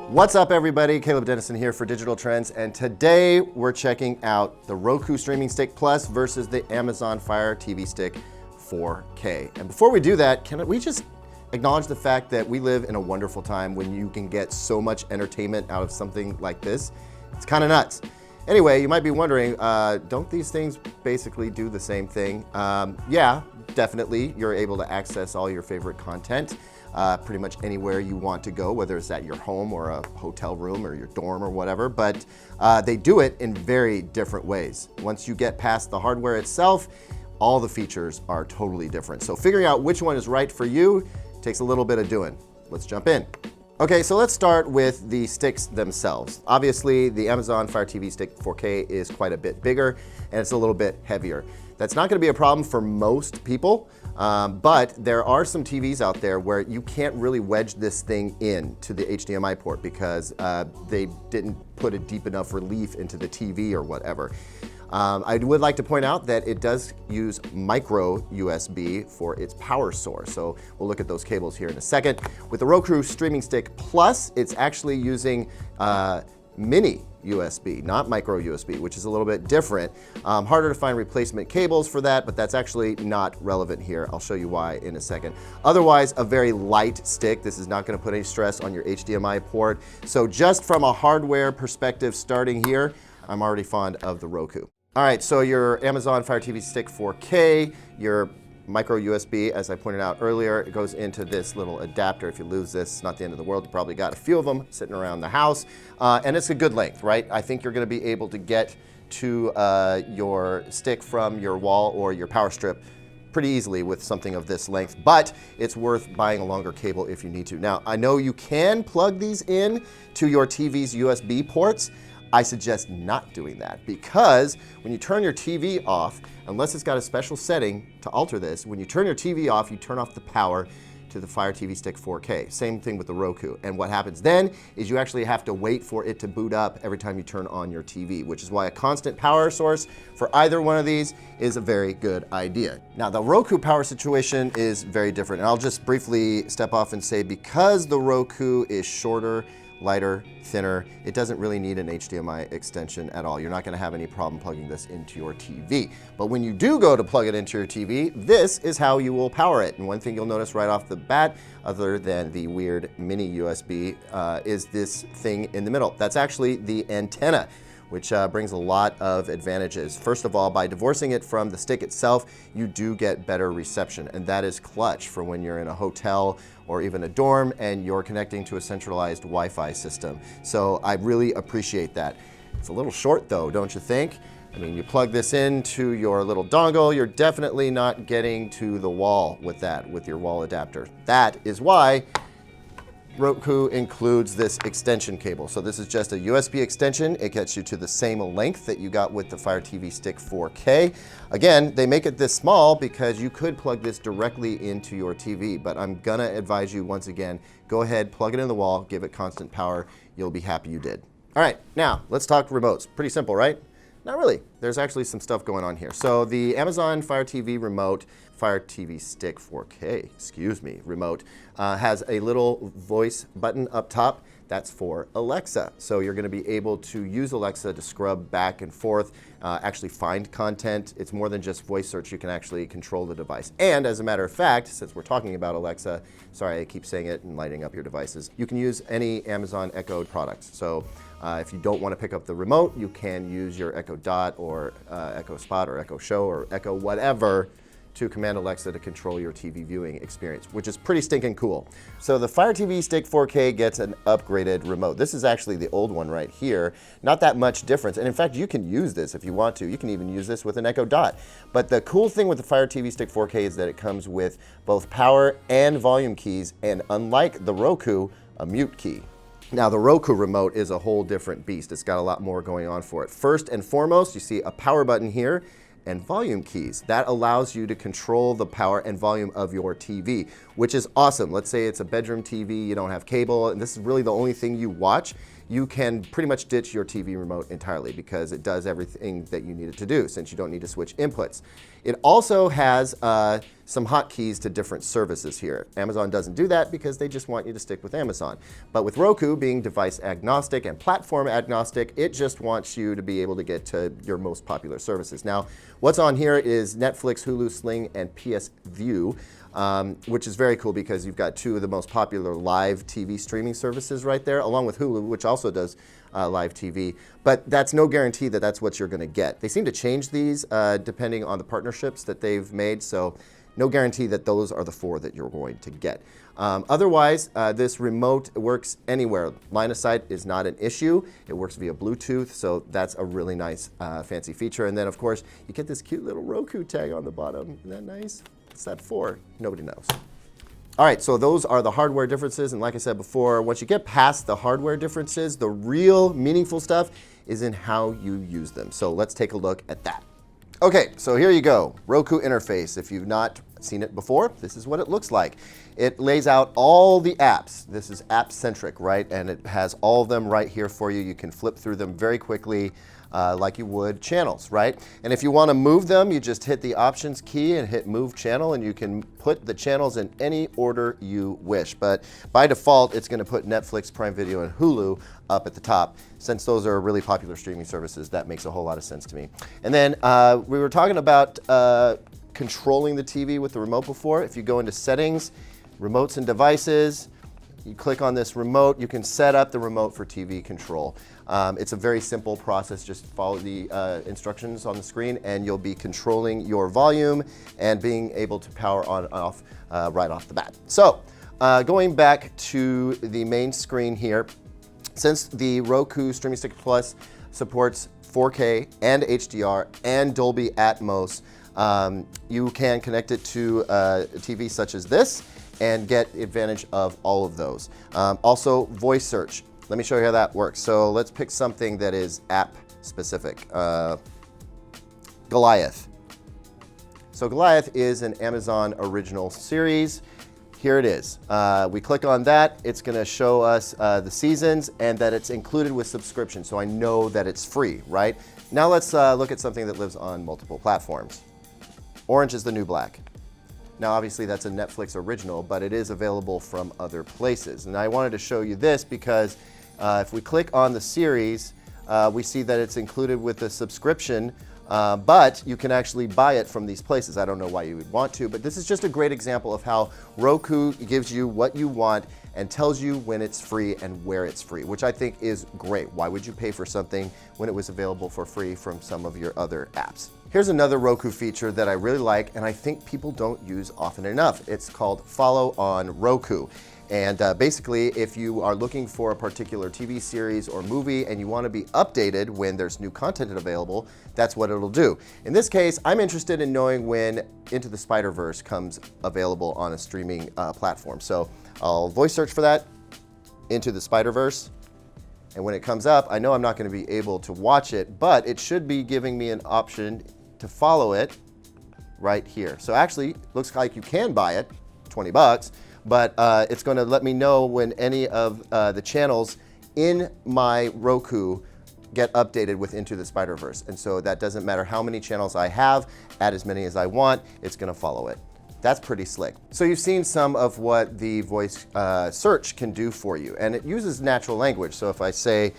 What's up, everybody? Caleb Dennison here for Digital Trends, and today we're checking out the Roku Streaming Stick Plus versus the Amazon Fire TV Stick 4K. And before we do that, can we just acknowledge the fact that we live in a wonderful time when you can get so much entertainment out of something like this? It's kind of nuts. Anyway, you might be wondering, don't these things basically do the same thing? Yeah, definitely. You're able to access all your favorite content pretty much anywhere you want to go, whether it's at your home or a hotel room or your dorm or whatever, but they do it in very different ways. Once you get past the hardware itself, all the features are totally different. So figuring out which one is right for you takes a little bit of doing. Let's jump in. Okay, so let's start with the sticks themselves. Obviously, the Amazon Fire TV Stick 4K is quite a bit bigger and it's a little bit heavier. That's not gonna be a problem for most people, but there are some TVs out there where you can't really wedge this thing in to the HDMI port because they didn't put a deep enough relief into the TV or whatever. I would like to point out that it does use micro USB for its power source. So we'll look at those cables here in a second. With the Roku Streaming Stick Plus, it's actually using mini USB, not micro USB, which is a little bit different. Harder to find replacement cables for that, but that's actually not relevant here. I'll show you why in a second. Otherwise, a very light stick. This is not going to put any stress on your HDMI port. So just from a hardware perspective starting here, I'm already fond of the Roku. All right, so your Amazon Fire TV Stick 4K, your micro USB, as I pointed out earlier, it goes into this little adapter. If you lose this, it's not the end of the world. You probably got a few of them sitting around the house, and it's a good length, right? I think you're gonna be able to get to your stick from your wall or your power strip pretty easily with something of this length, but it's worth buying a longer cable if you need to. Now, I know you can plug these in to your TV's USB ports. I suggest not doing that because when you turn your TV off, unless it's got a special setting to alter this, when you turn your TV off, you turn off the power to the Fire TV Stick 4K. Same thing with the Roku. And what happens then is you actually have to wait for it to boot up every time you turn on your TV, which is why a constant power source for either one of these is a very good idea. Now, the Roku power situation is very different. And I'll just briefly step off and say, because the Roku is shorter, lighter, thinner, it doesn't really need an HDMI extension at all. You're not gonna have any problem plugging this into your TV. But when you do go to plug it into your TV, this is how you will power it. And one thing you'll notice right off the bat, other than the weird mini USB, is this thing in the middle. That's actually the antenna, which brings a lot of advantages. First of all, by divorcing it from the stick itself, you do get better reception, and that is clutch for when you're in a hotel or even a dorm and you're connecting to a centralized Wi-Fi system. So I really appreciate that. It's a little short though, don't you think? I mean, you plug this into your little dongle, you're definitely not getting to the wall with that, with your wall adapter. That is why Roku includes this extension cable. So this is just a USB extension. It gets you to the same length that you got with the Fire TV Stick 4K. Again, they make it this small because you could plug this directly into your TV, but I'm gonna advise you once again, go ahead, plug it in the wall, give it constant power. You'll be happy you did. All right, now let's talk remotes. Pretty simple, right? Not really. There's actually some stuff going on here. So the Amazon Fire TV remote, Fire TV Stick 4K, remote, has a little voice button up top. That's for Alexa. So you're gonna be able to use Alexa to scrub back and forth, actually find content. It's more than just voice search. You can actually control the device. And as a matter of fact, since we're talking about Alexa, sorry, I keep saying it and lighting up your devices, you can use any Amazon Echo products. So if you don't want to pick up the remote, you can use your Echo Dot or Echo Spot or Echo Show or Echo whatever to command Alexa to control your TV viewing experience, which is pretty stinking cool. So the Fire TV Stick 4K gets an upgraded remote. This is actually the old one right here. Not that much difference. And in fact, you can use this if you want to. You can even use this with an Echo Dot. But the cool thing with the Fire TV Stick 4K is that it comes with both power and volume keys, and unlike the Roku, a mute key. Now the Roku remote is a whole different beast. It's got a lot more going on for it. First and foremost, you see a power button here and volume keys. That allows you to control the power and volume of your TV, which is awesome. Let's say it's a bedroom TV, you don't have cable, and this is really the only thing you watch. you can pretty much ditch your TV remote entirely because it does everything that you need it to do since you don't need to switch inputs. It also has some hotkeys to different services here. Amazon doesn't do that because they just want you to stick with Amazon. But with Roku being device agnostic and platform agnostic, it just wants you to be able to get to your most popular services. Now, what's on here is Netflix, Hulu, Sling, and PS View, which is very cool because you've got two of the most popular live TV streaming services right there, along with Hulu, which also does live TV. But that's no guarantee that that's what you're going to get. They seem to change these depending on the partnerships that they've made, so no guarantee that those are the four that you're going to get. Otherwise, this remote works anywhere. Line of sight is not an issue. It works via Bluetooth, so that's a really nice fancy feature. And then, of course, you get this cute little Roku tag on the bottom. Isn't that nice? What's that for? Nobody knows. All right, so those are the hardware differences. And like I said before, once you get past the hardware differences, the real meaningful stuff is in how you use them. So let's take a look at that. Okay, so here you go, Roku Interface. If you've not seen it before, this is what it looks like. It lays out all the apps. This is app-centric, right? And it has all of them right here for you. You can flip through them very quickly like you would channels, right? And if you want to move them, you just hit the Options key and hit Move Channel, and you can put the channels in any order you wish. But by default, it's going to put Netflix, Prime Video, and Hulu up at the top. Since those are really popular streaming services, that makes a whole lot of sense to me. And then we were talking about controlling the TV with the remote before. If you go into Settings, Remotes and Devices, you click on this remote, you can set up the remote for TV control. It's a very simple process. Just follow the instructions on the screen and you'll be controlling your volume and being able to power on and off right off the bat. So going back to the main screen here, since the Roku Streaming Stick Plus supports 4K and HDR and Dolby Atmos, you can connect it to a TV such as this and get advantage of all of those. Also, voice search. Let me show you how that works. So let's pick something that is app specific. Goliath. So Goliath is an Amazon original series. Here it is. We click on that. It's going to show us the seasons and that it's included with subscription. So I know that it's free, right? Now let's look at something that lives on multiple platforms. Orange is the New Black. Now, obviously, that's a Netflix original, but it is available from other places. And I wanted to show you this because if we click on the series, we see that it's included with the subscription, but you can actually buy it from these places. I don't know why you would want to, but this is just a great example of how Roku gives you what you want and tells you when it's free and where it's free, which I think is great. Why would you pay for something when it was available for free from some of your other apps? Here's another Roku feature that I really like and I think people don't use often enough. It's called Follow on Roku. And basically, if you are looking for a particular TV series or movie and you want to be updated when there's new content available, that's what it'll do. In this case, I'm interested in knowing when Into the Spider-Verse comes available on a streaming platform. So I'll voice search for that, Into the Spider-Verse. And when it comes up, I know I'm not going to be able to watch it, but it should be giving me an option to follow it right here. So actually, looks like you can buy it, 20 bucks, but it's going to let me know when any of the channels in my Roku get updated with Into the Spider-Verse. And so that doesn't matter how many channels I have, add as many as I want, it's going to follow it. That's pretty slick. So you've seen some of what the voice search can do for you, and it uses natural language. So if I say,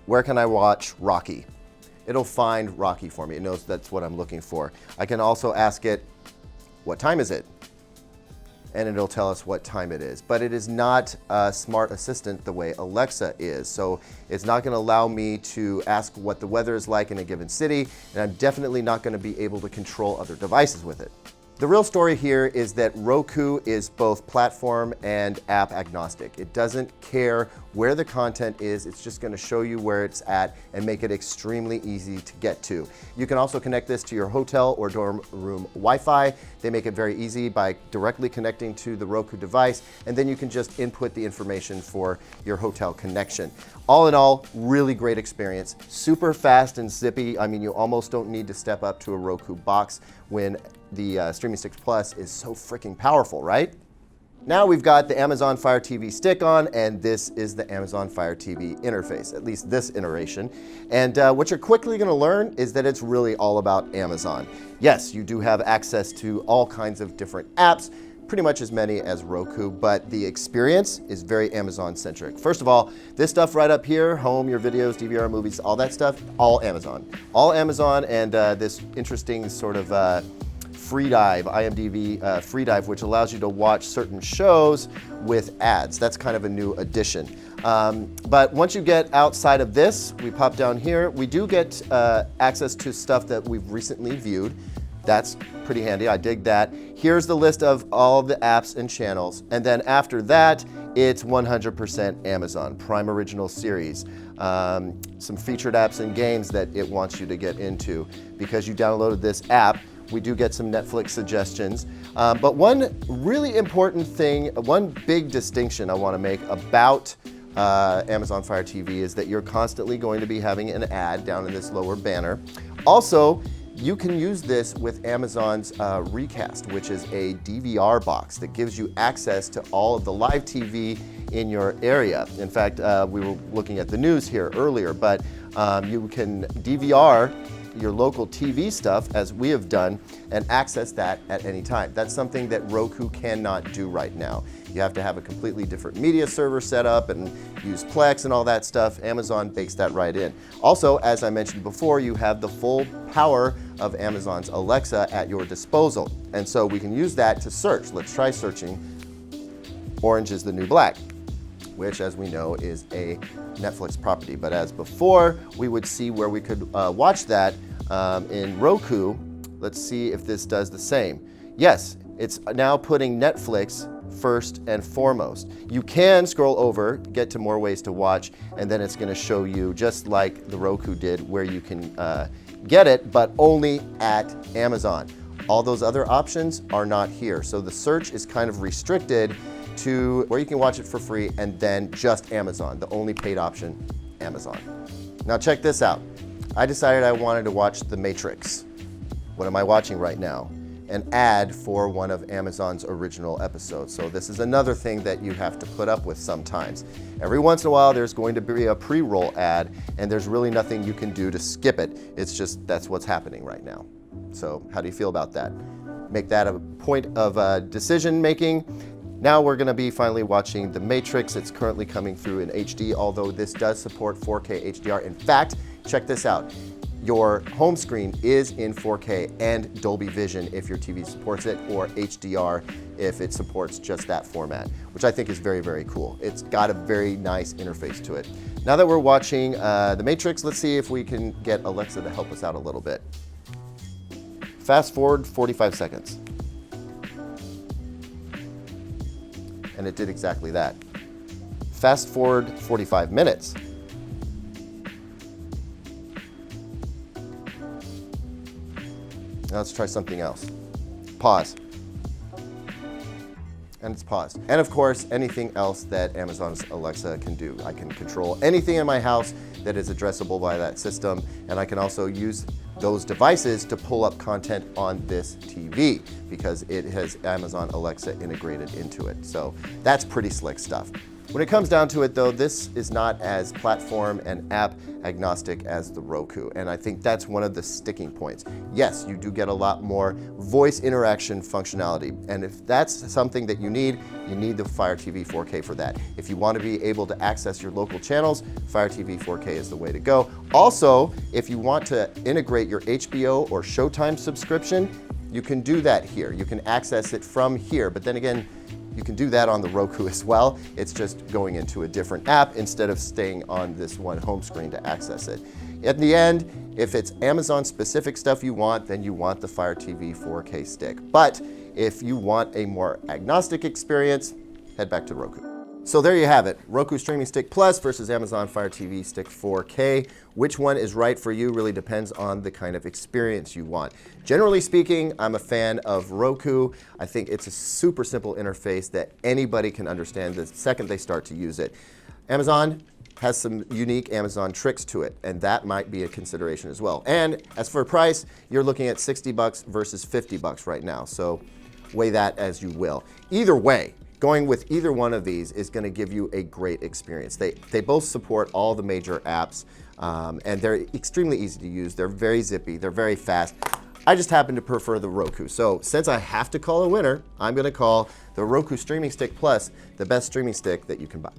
where can I watch Rocky? It'll find Rocky for me. It knows that's what I'm looking for. I can also ask it, what time is it? And it'll tell us what time it is. But it is not a smart assistant the way Alexa is. So it's not going to allow me to ask what the weather is like in a given city, and I'm definitely not going to be able to control other devices with it. The real story here is that Roku is both platform and app agnostic. It doesn't care where the content is, it's just going to show you where it's at and make it extremely easy to get to. You can also connect this to your hotel or dorm room Wi-Fi. They make it very easy by directly connecting to the Roku device, and then you can just input the information for your hotel connection. All in all, really great experience. Super fast and zippy. I mean, you almost don't need to step up to a Roku box when the Streaming Stick Plus is so freaking powerful, right? Now we've got the Amazon Fire TV stick on, and this is the Amazon Fire TV interface, at least this iteration. And what you're quickly gonna learn is that it's really all about Amazon. Yes, you do have access to all kinds of different apps, pretty much as many as Roku, but the experience is very Amazon-centric. First of all, this stuff right up here, home, your videos, DVR, movies, all that stuff, all Amazon. All Amazon, and this interesting sort of free dive, IMDb free dive, which allows you to watch certain shows with ads. That's kind of a new addition. But once you get outside of this, we pop down here, we do get access to stuff that we've recently viewed. That's pretty handy, I dig that. Here's the list of all the apps and channels. And then after that, it's 100% Amazon, Prime Original Series. Some featured apps and games that it wants you to get into. Because you downloaded this app, we do get some Netflix suggestions. But one really important thing, one big distinction I want to make about Amazon Fire TV is that you're constantly going to be having an ad down in this lower banner. Also, you can use this with Amazon's Recast, which is a DVR box that gives you access to all of the live TV in your area. In fact, we were looking at the news here earlier, but you can DVR your local TV stuff, as we have done, and access that at any time. That's something that Roku cannot do right now. You have to have a completely different media server set up and use Plex and all that stuff. Amazon bakes that right in. Also, as I mentioned before, you have the full power of Amazon's Alexa at your disposal. And so we can use that to search. Let's try searching Orange is the New Black, which, as we know, is a Netflix property. But as before, we would see where we could watch that in Roku. Let's see if this does the same. Yes, it's now putting Netflix first and foremost. You can scroll over, get to more ways to watch, and then it's gonna show you, just like the Roku did, where you can get it, but only at Amazon. All those other options are not here. So the search is kind of restricted to where you can watch it for free, and then just Amazon, the only paid option, Amazon. Now check this out. I decided I wanted to watch The Matrix. What am I watching right now? An ad for one of Amazon's original episodes. So this is another thing that you have to put up with sometimes. Every once in a while, there's going to be a pre-roll ad, and there's really nothing you can do to skip it. It's just, that's what's happening right now. So how do you feel about that? Make that a point of decision making. Now we're gonna be finally watching The Matrix. It's currently coming through in HD, although this does support 4K HDR. In fact, check this out. Your home screen is in 4K and Dolby Vision if your TV supports it, or HDR if it supports just that format, which I think is very, very cool. It's got a very nice interface to it. Now that we're watching The Matrix, let's see if we can get Alexa to help us out a little bit. Fast forward 45 seconds. And it did exactly that. Fast forward 45 minutes. Now let's try something else. Pause. And it's paused. And of course, anything else that Amazon's Alexa can do. I can control anything in my house that is addressable by that system, and I can also use those devices to pull up content on this TV because it has Amazon Alexa integrated into it. So that's pretty slick stuff. When it comes down to it though, this is not as platform and app agnostic as the Roku, and I think that's one of the sticking points. Yes, you do get a lot more voice interaction functionality, and if that's something that you need the Fire TV 4K for that. If you want to be able to access your local channels, Fire TV 4K is the way to go. Also, if you want to integrate your HBO or Showtime subscription, you can do that here. You can access it from here, but then again, you can do that on the Roku as well. It's just going into a different app instead of staying on this one home screen to access it. At the end, if it's Amazon specific stuff you want, then you want the Fire TV 4K stick. But if you want a more agnostic experience, head back to Roku. So there you have it, Roku Streaming Stick Plus versus Amazon Fire TV Stick 4K. Which one is right for you really depends on the kind of experience you want. Generally speaking, I'm a fan of Roku. I think it's a super simple interface that anybody can understand the second they start to use it. Amazon has some unique Amazon tricks to it, and that might be a consideration as well. And as for price, you're looking at $60 versus $50 right now, so weigh that as you will. Either way, going with either one of these is going to give you a great experience. They both support all the major apps, and they're extremely easy to use. They're very zippy, they're very fast. I just happen to prefer the Roku. So since I have to call a winner, I'm going to call the Roku Streaming Stick Plus the best streaming stick that you can buy.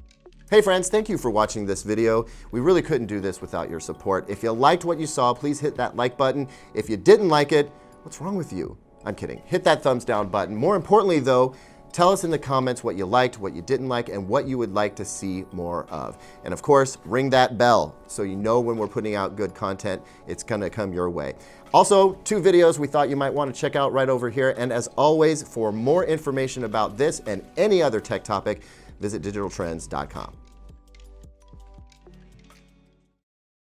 Hey friends, thank you for watching this video. We really couldn't do this without your support. If you liked what you saw, please hit that like button. If you didn't like it, what's wrong with you? I'm kidding. Hit that thumbs down button. More importantly though, tell us in the comments what you liked, what you didn't like, and what you would like to see more of. And of course, ring that bell so you know when we're putting out good content, it's gonna come your way. Also, 2 videos we thought you might want to check out right over here. And as always, for more information about this and any other tech topic, visit digitaltrends.com.